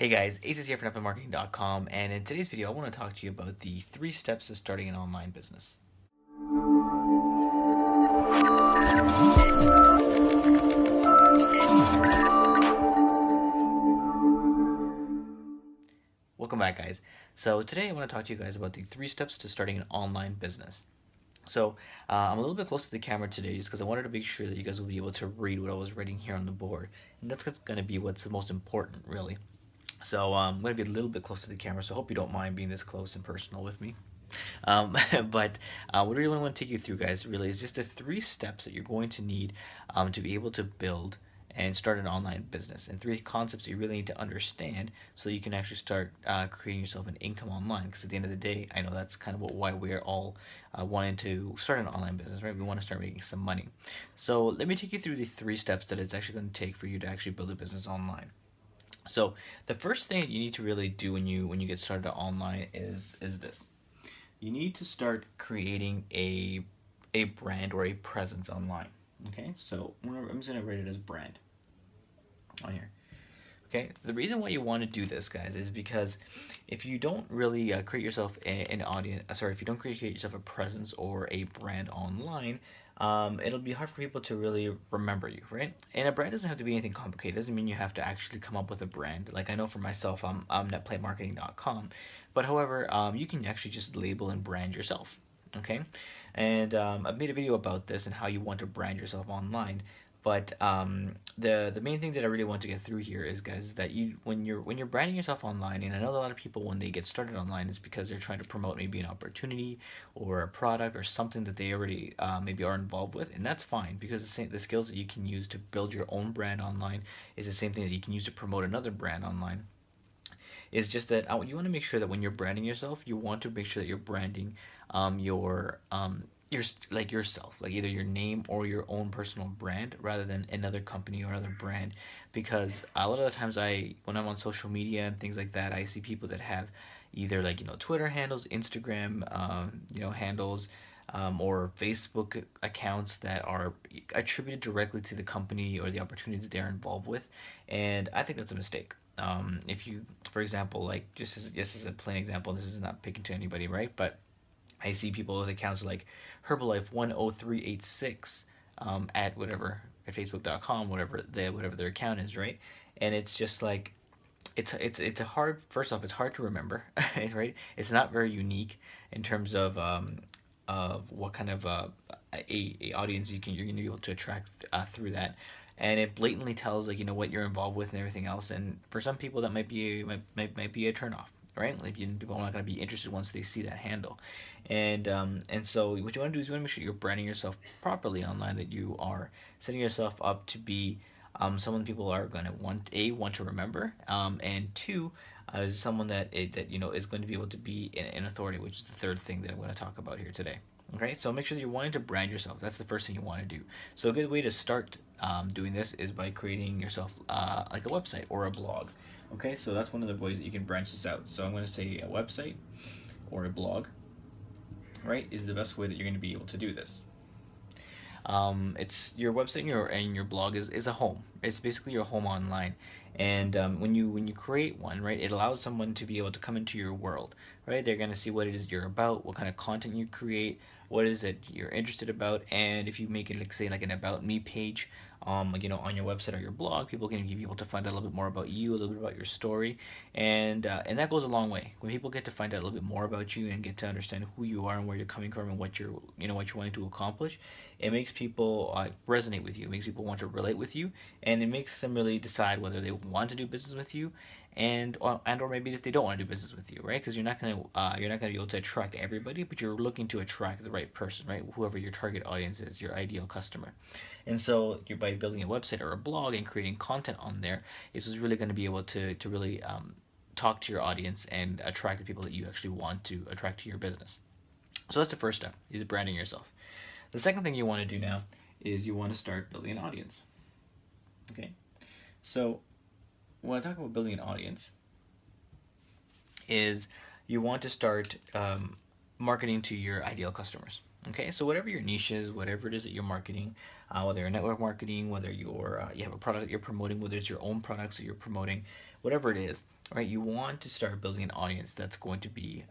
Hey guys, Aces here from NetPlayMarketing.com, and in today's video I want to talk to you about the 3 steps to starting an online business. Welcome back guys. So today I want to talk to you guys about the 3 steps to starting an online business. So I'm a little bit close to the camera today just because I wanted to make sure that you guys will be able to read what I was writing here on the board, and that's going to be what's the most important really. So I'm going to be a little bit close to the camera, so I hope you don't mind being this close and personal with me. But what I really want to take you through, guys, really is just the 3 steps that you're going to need to be able to build and start an online business, and 3 concepts that you really need to understand so you can actually start creating yourself an income online. Because at the end of the day, I know that's kind of why we're all wanting to start an online business, right? We want to start making some money. So let me take you through the 3 steps that it's actually going to take for you to actually build a business online. So the first thing you need to really do when you get started online is this. You need to start creating a brand or a presence online. Okay, so I'm just gonna write it as brand on here. Okay, the reason why you want to do this, guys, is because if you don't really create yourself an audience, sorry, if you don't create yourself a presence or a brand online, it'll be hard for people to really remember you, right? And a brand doesn't have to be anything complicated. It doesn't mean you have to actually come up with a brand. Like I know for myself, I'm netplaymarketing.com, but however, you can actually just label and brand yourself. Okay, and I've made a video about this and how you want to brand yourself online. But the main thing that I really want to get through here is, guys, is that when you're branding yourself online, and I know a lot of people when they get started online is because they're trying to promote maybe an opportunity or a product or something that they already maybe are involved with, and that's fine because the skills that you can use to build your own brand online is the same thing that you can use to promote another brand online. Is just that you want to make sure that when you're branding yourself, you want to make sure that you're branding your like yourself, like either your name or your own personal brand rather than another company or another brand. Because a lot of the times when I'm on social media and things like that, I see people that have either like Twitter handles, Instagram handles, or Facebook accounts that are attributed directly to the company or the opportunity that they're involved with, and I think that's a mistake. If you, for example, like just as a plain example, this is not picking to anybody, right? But I see people with accounts like Herbalife 10386 at whatever at Facebook.com, whatever their account is, right? And it's just like it's a hard, first off, it's hard to remember, right? It's not very unique in terms of what kind of a audience you're going to be able to attract through that, and it blatantly tells like what you're involved with and everything else. And for some people that might be a turnoff, right? Like people are not going to be interested once they see that handle. And so what you want to do is you want to make sure you're branding yourself properly online, that you are setting yourself up to be someone people are going to want to remember, and two, is someone that is going to be able to be an authority, which is the third thing that I'm going to talk about here today. Okay, so make sure that you're wanting to brand yourself. That's the first thing you want to do. So a good way to start doing this is by creating yourself like a website or a blog. Okay, so that's one of the ways that you can branch this out. So I'm going to say a website or a blog, right, is the best way that you're going to be able to do this. It's your website and your blog is a home. It's basically your home online. And when you create one, right, it allows someone to be able to come into your world, right? They're gonna see what it is you're about, what kind of content you create, what is it you're interested about, and if you make it like say like an about me page, on your website or your blog, people can be able to find out a little bit more about you, a little bit about your story, and that goes a long way. When people get to find out a little bit more about you and get to understand who you are and where you're coming from and what you're wanting to accomplish, it makes people resonate with you. It makes people want to relate with you, and it makes them really decide whether they want to do business with you, and or maybe if they don't want to do business with you, right? Because you're not gonna be able to attract everybody, but you're looking to attract the right person, right? Whoever your target audience is, your ideal customer. And so you're by building a website or a blog and creating content on there, this is really going to be able to really talk to your audience and attract the people that you actually want to attract to your business. So that's the first step, is branding yourself. The second thing you want to do now is you want to start building an audience. Okay, so when I talk about building an audience, is you want to start marketing to your ideal customers. Okay, so whatever your niche is, whatever it is that you're marketing, whether you're network marketing, whether you have a product that you're promoting, whether it's your own products that you're promoting, whatever it is, right? You want to start building an audience that's going to be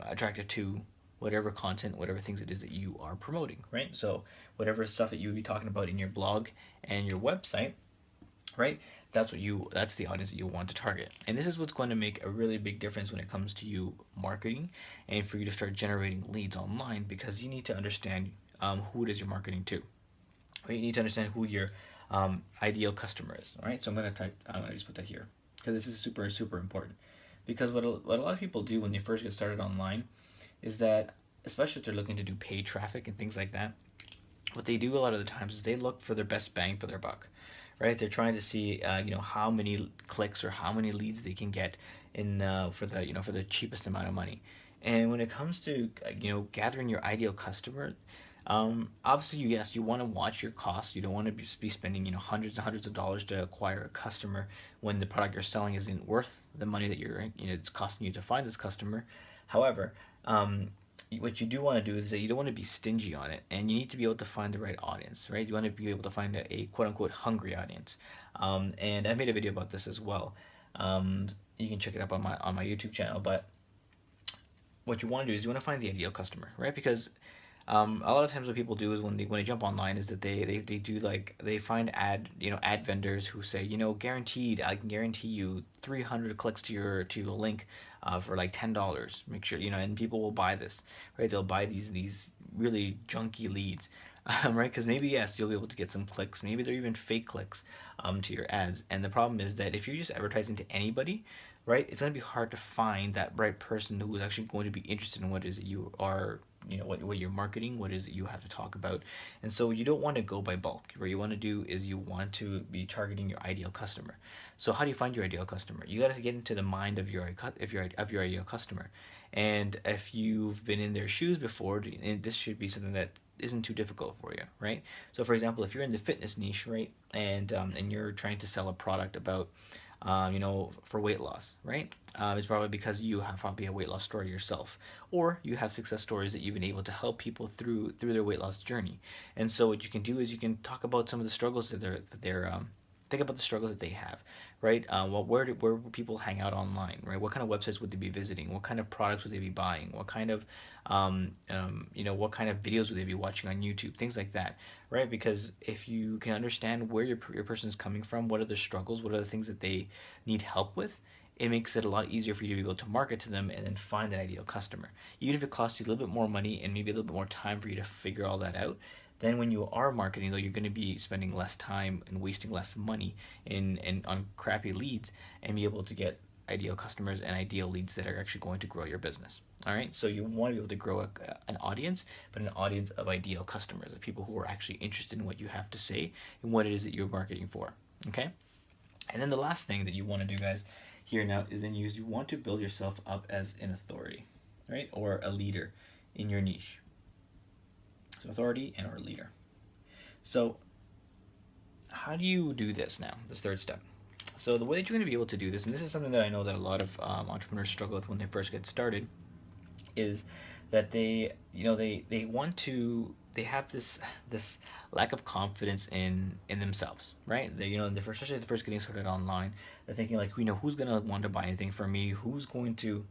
attracted to whatever content, whatever things it is that you are promoting, right? So whatever stuff that you would be talking about in your blog and your website, right? That's the audience that you want to target. And this is what's going to make a really big difference when it comes to you marketing and for you to start generating leads online, because you need to understand who it is you're marketing to. Right? You need to understand who your ideal customer is. All right, so I'm gonna just put that here because this is super super important. Because what a lot of people do when they first get started online is that, especially if they're looking to do paid traffic and things like that, what they do a lot of the times is they look for their best bang for their buck, right? They're trying to see, how many clicks or how many leads they can get in for the cheapest amount of money. And when it comes to gathering your ideal customer, obviously yes, you want to watch your costs. You don't want to be spending hundreds and hundreds of dollars to acquire a customer when the product you're selling isn't worth the money that it's costing you to find this customer. However, what you do want to do is that you don't want to be stingy on it, and you need to be able to find the right audience, right? You want to be able to find a quote unquote hungry audience. And I made a video about this as well. You can check it up on my YouTube channel. But what you want to do is you want to find the ideal customer, right? Because a lot of times what people do is when they jump online is that they do, like, they find ad vendors who say, guaranteed, I can guarantee you 300 clicks to your link for like $10. Make sure and people will buy this, right? They'll buy these really junky leads, right? Because maybe yes, you'll be able to get some clicks. Maybe they're even fake clicks to your ads. And the problem is that if you're just advertising to anybody, right, it's going to be hard to find that right person who is actually going to be interested in what it is that you are, what you're marketing, what it is that you have to talk about. And so you don't want to go by bulk. What you want to do is you want to be targeting your ideal customer. So how do you find your ideal customer? You got to get into the mind of your ideal customer. And if you've been in their shoes before, and this should be something that isn't too difficult for you, right? So for example, if you're in the fitness niche, right, and you're trying to sell a product about for weight loss, right? It's probably because you have probably a weight loss story yourself, or you have success stories that you've been able to help people through their weight loss journey. And so what you can do is you can talk about some of the struggles that they're think about the struggles that they have, right? Where would people hang out online, right? What kind of websites would they be visiting? What kind of products would they be buying? What kind of what kind of videos would they be watching on YouTube? Things like that, right? Because if you can understand where your person is coming from, what are the struggles, what are the things that they need help with, it makes it a lot easier for you to be able to market to them and then find that ideal customer. Even if it costs you a little bit more money and maybe a little bit more time for you to figure all that out, then when you are marketing, though, you're going to be spending less time and wasting less money in on crappy leads, and be able to get ideal customers and ideal leads that are actually going to grow your business. All right, so you want to be able to grow an audience, but an audience of ideal customers, of people who are actually interested in what you have to say and what it is that you're marketing for. Okay, and then the last thing that you want to do, guys, here now is then you want to build yourself up as an authority, right, or a leader in your niche. So authority and or leader. So how do you do this now? This third step. So the way that you're going to be able to do this, and this is something that I know that a lot of entrepreneurs struggle with when they first get started, is that they have this lack of confidence in themselves, right? Especially the first getting started online, they're thinking like, who's gonna want to buy anything from me? Who's going to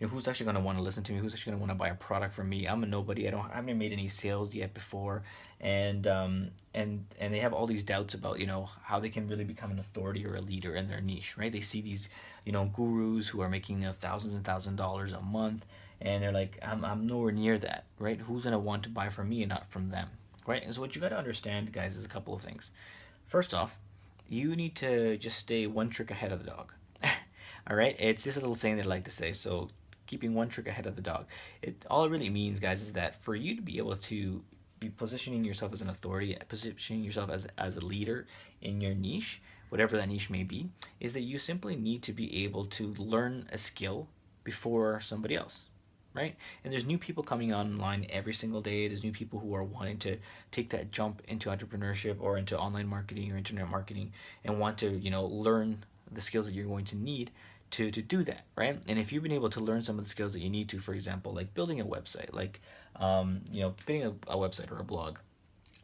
who's actually going to want to listen to me? Who's actually going to want to buy a product from me? I'm a nobody. I haven't made any sales yet before, and they have all these doubts about how they can really become an authority or a leader in their niche, right? They see these gurus who are making thousands and thousands of dollars a month, and they're like, I'm nowhere near that, right? Who's going to want to buy from me and not from them, right? And so what you got to understand, guys, is a couple of things. First off, you need to just stay one trick ahead of the dog. All right, it's just a little saying that I like to say. So keeping one trick ahead of the dog. All it really means, guys, is that for you to be able to be positioning yourself as an authority, positioning yourself as a leader in your niche, whatever that niche may be, is that you simply need to be able to learn a skill before somebody else, right? And there's new people coming online every single day. There's new people who are wanting to take that jump into entrepreneurship or into online marketing or internet marketing and want to learn the skills that you're going to need to do that, right? And if you've been able to learn some of the skills that you need to, for example, like building a website, like building a website or a blog,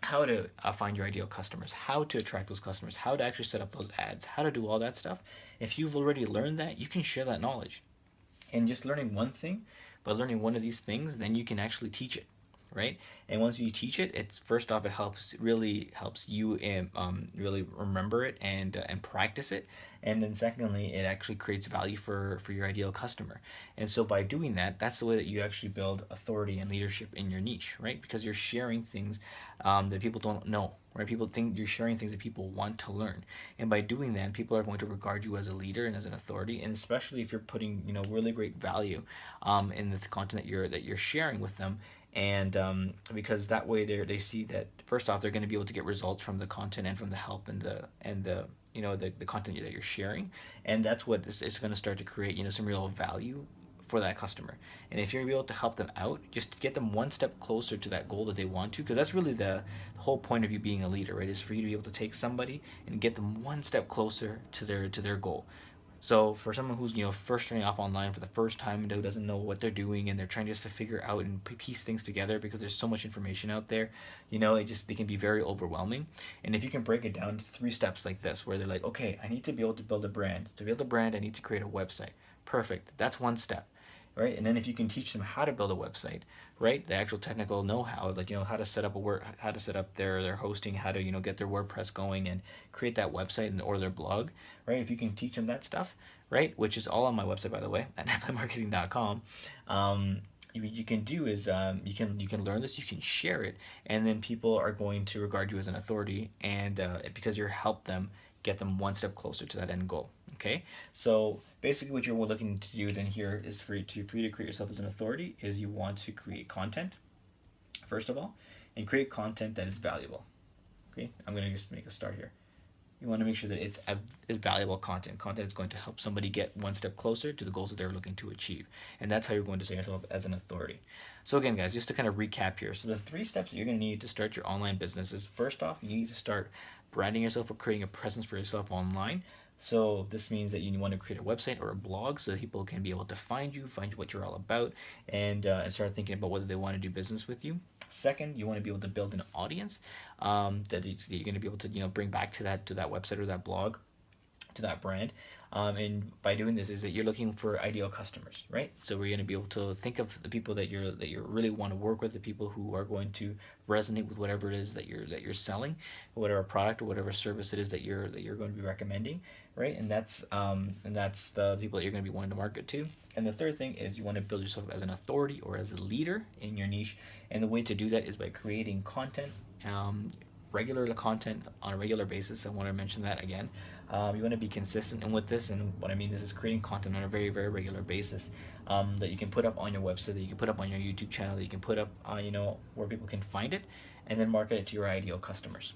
how to find your ideal customers, how to attract those customers, how to actually set up those ads, how to do all that stuff. If you've already learned that, you can share that knowledge. And just learning one thing, by learning one of these things, then you can actually teach it, right? And once you teach it, it's first off, it really helps you really remember it and practice it. And then secondly, it actually creates value for your ideal customer. And so by doing that, that's the way that you actually build authority and leadership in your niche, right? Because you're sharing things that people don't know, right? People think you're sharing things that people want to learn. And by doing that, people are going to regard you as a leader and as an authority. And especially if you're putting, really great value in the content that you're sharing with them. And because that way they see that first off, they're going to be able to get results from the content and from the help and the the content that you're sharing. And that's what is going to start to create some real value for that customer. And if you're able to help them out, just get them one step closer to that goal that they want to, because that's really the whole point of you being a leader, right? Is for you to be able to take somebody and get them one step closer to their goal. So for someone who's first starting off online for the first time and who doesn't know what they're doing, and they're trying just to figure out and piece things together because there's so much information out there, they can be very overwhelming. And if you can break it down to 3 steps like this, where they're like, okay, I need to be able to build a brand. To build a brand, I need to create a website. Perfect. That's one step. Right? And then if you can teach them how to build a website, right? The actual technical know-how, like how to set up how to set up their hosting, how to get their WordPress going and create that website or their blog, right? If you can teach them that stuff, right? Which is all on my website, by the way, at netplaymarketing.com. What you can do is you can learn this, you can share it, and then people are going to regard you as an authority, and because you help them get them one step closer to that end goal. Okay, so basically what you're looking to do then here is for you to create yourself as an authority is you want to create content, first of all, and create content that is valuable. Okay, I'm going to just make a start here. You want to make sure that it's valuable content that's going to help somebody get one step closer to the goals that they're looking to achieve. And that's how you're going to set yourself as an authority. So again, guys, just to kind of recap here. So the 3 steps that you're going to need to start your online business is, first off, you need to start branding yourself or creating a presence for yourself online. So this means that you want to create a website or a blog so that people can be able to find you what you're all about, and start thinking about whether they want to do business with you. Second, you want to be able to build an audience that you're going to be able to bring back to that website or that blog, to that brand. And by doing this is that you're looking for ideal customers, right? So we're going to be able to think of the people that you really want to work with, the people who are going to resonate with whatever it is that you're selling, whatever product or whatever service it is that you're going to be recommending, right? And that's the people that you're going to be wanting to market to. And the third thing is you want to build yourself as an authority or as a leader in your niche. And the way to do that is by creating content, regular content on a regular basis. I want to mention that again. You want to be consistent with this, and what I mean is creating content on a very, very regular basis that you can put up on your website, that you can put up on your YouTube channel, that you can put up where people can find it, and then market it to your ideal customers.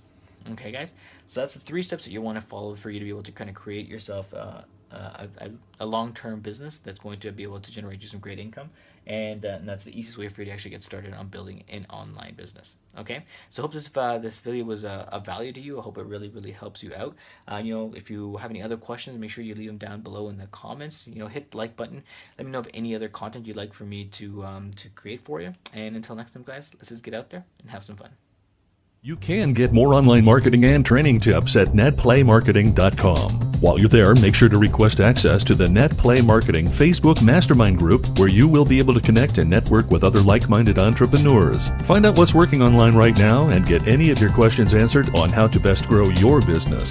Okay, guys, so that's the 3 steps that you want to follow for you to be able to kind of create yourself a long-term business that's going to be able to generate you some great income, and that's the easiest way for you to actually get started on building an online business. Okay, so I hope this video was of value to you. I hope it really, really helps you out. If you have any other questions, make sure you leave them down below in the comments. Hit the like button. Let me know of any other content you'd like for me to create for you. And until next time, guys, let's just get out there and have some fun. You can get more online marketing and training tips at netplaymarketing.com. While you're there, make sure to request access to the NetPlay Marketing Facebook Mastermind group, where you will be able to connect and network with other like-minded entrepreneurs. Find out what's working online right now and get any of your questions answered on how to best grow your business.